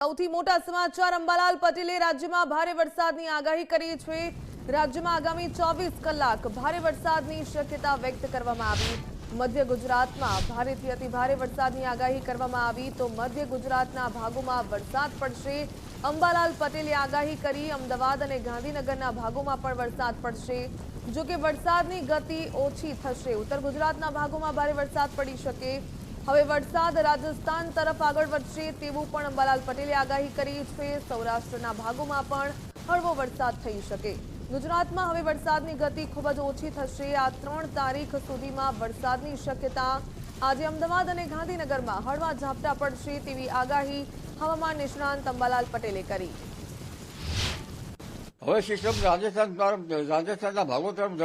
સૌથી મોટા સમાચાર અંબાલાલ પટેલે રાજ્યમાં ભારે વરસાદની આગાહી કરી છે। રાજ્યમાં આગામી 24 કલાક ભારે વરસાદની શક્યતા વ્યક્ત કરવામાં આવી। મધ્ય ગુજરાતમાં ભારેથી અતિભારે વરસાદની આગાહી કરવામાં આવી તો મધ્ય ગુજરાતના ભાગોમાં વરસાદ પડશે। અંબાલાલ પટેલે આગાહી કરી અમદાવાદ અને ગાંધીનગરના ભાગોમાં પણ વરસાદ પડશે। જો કે વરસાદની ગતિ ઓછી થશે। ઉત્તર ગુજરાતના ભાગોમાં ભારે વરસાદ પડી શકે। હવે વરસાદ રાજસ્થાન તરફ આગળ વધશે તેવું પણ અંબાલાલ પટેલે આગાહી કરી છે। સૌરાષ્ટ્રના ભાગોમાં પણ હળવો વરસાદ થઈ શકે। ગુજરાતમાં હવે વરસાદની ગતિ ખૂબ જ ઓછી થશે। આ 3 તારીખ સુધીમાં વરસાદની શક્યતા। આજે અમદાવાદ અને ગાંધીનગરમાં હળવા ઝાપટા પડશે તેવી આગાહી હવામાન નિષ્ણાંત અંબાલાલ પટેલે કરી। હવે સિસ્ટમ રાજસ્થાનના ભાગો તરફ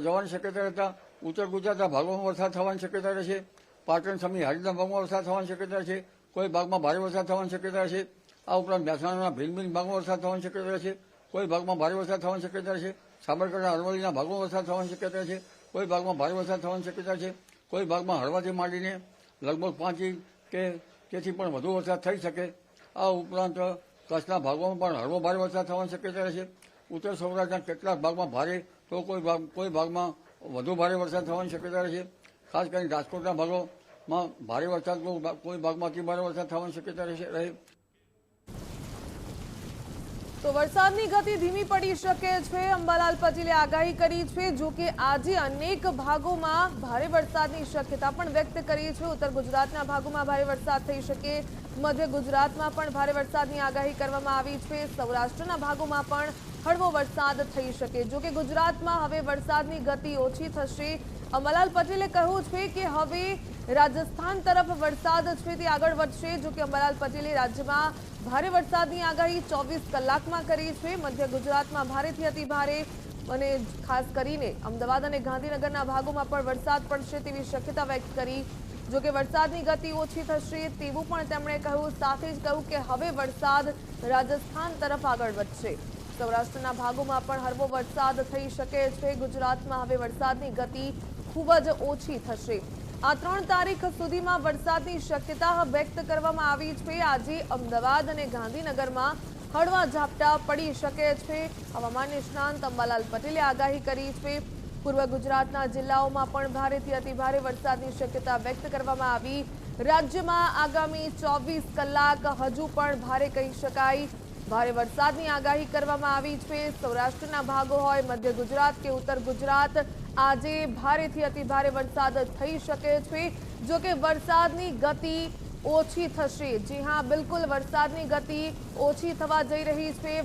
જવાની શક્યતા રહેતા ઉત્તર ગુજરાતના ભાગોમાં વરસાદ થવાની શક્યતા રહેશે। પાટણ સમી હારીના ભાગમાં વરસાદ થવાની શક્યતા છે। કોઈ ભાગમાં ભારે વરસાદ થવાની શક્યતા છે। આ ઉપરાંત મહેસાણાના ભીલ ભાગમાં વરસાદ થવાની શક્યતા છે। કોઈ ભાગમાં ભારે વરસાદ થવાની શક્યતા છે। સાબરકાંઠા અરવલ્લીના ભાગમાં વરસાદ થવાની શક્યતા છે। કોઈ ભાગમાં ભારે વરસાદ થવાની શક્યતા છે। કોઈ ભાગમાં હળવાથી માંડીને લગભગ 5 ઇંચ કે તેથી પણ વધુ વરસાદ થઈ શકે। આ ઉપરાંત કચ્છના ભાગોમાં પણ હળવો ભારે વરસાદ થવાની શક્યતા છે। ઉત્તર સૌરાષ્ટ્રના કેટલાક ભાગમાં ભારે તો કોઈ ભાગમાં વધુ ભારે વરસાદ થવાની શક્યતા છે। ખાસ કરીને રાજકોટના ભાગોમાં ભારે વરસાદ કોઈ ભાગમાં અતિ ભારે વરસાદ થવાની શક્યતા રહે। તો વરસાદની ગતિ ધીમી પડી શકે છે અંબાલાલ પટેલે આગાહી કરી છે। જો કે આજે અનેક ભાગોમાં ભારે વરસાદની શક્યતા પણ વ્યક્ત કરી છે। ઉત્તર ગુજરાતના ભાગોમાં ભારે વરસાદ થઈ શકે। મધ્ય ગુજરાતમાં પણ ભારે વરસાદની આગાહી કરવામાં આવી છે। સૌરાષ્ટ્રના ભાગોમાં પણ હળવો વરસાદ થઈ શકે। જો કે ગુજરાતમાં હવે વરસાદની ગતિ ઓછી થશે। અંબાલાલ પટેલે કહ્યું છે કે હવે રાજસ્થાન તરફ વરસાદ છે તે આગળ વધશે। જો કે અંબાલાલ પટેલે રાજ્યમાં ભારે વરસાદની આગાહી 24 કલાકમાં કરી છે। મધ્ય ગુજરાતમાં ભારેથી અતિભારે અને ખાસ કરીને અમદાવાદ અને ગાંધીનગરના ભાગોમાં પણ વરસાદ પડશે તેવી શક્યતા વ્યક્ત કરી। જો કે વરસાદની ગતિ ઓછી થશે તેવું પણ તેમણે કહ્યું। સાથે જ કહ્યું કે હવે વરસાદ રાજસ્થાન તરફ આગળ વધશે। સૌરાષ્ટ્રના ભાગોમાં પણ હળવો વરસાદ થઈ શકે છે। ગુજરાતમાં હવે વરસાદની ગતિ ખૂબ જ ઓછી થશે। આ 3 તારીખ સુધીમાં વરસાદની શક્યતા વ્યક્ત કરવામાં આવી છે। આજે અમદાવાદ અને ગાંધીનગરમાં હળવા ઝાપટા પડી શકે છે। હવામાન નિષ્ણાંત અંબાલાલ પટેલે આગાહી કરી છે। પૂર્વ ગુજરાતના જિલ્લાઓમાં પણ ભારેથી અતિભારે વરસાદની શક્યતા વ્યક્ત કરવામાં આવી। રાજ્યમાં આગામી 24 કલાક હજુ પણ ભારે કહી શકાય। ભારે વરસાદની આગાહી કરવામાં આવી છે। સૌરાષ્ટ્રના ભાગો હોય મધ્ય ગુજરાત કે ઉત્તર ગુજરાત આજે ભારેથી અતિભારે વરસાદ થઈ શકે છે। જો કે વરસાદની ગતિ ઓછી થશે। જી હા, બિલકુલ વરસાદની ગતિ ઓછી થવા જઈ રહી છે।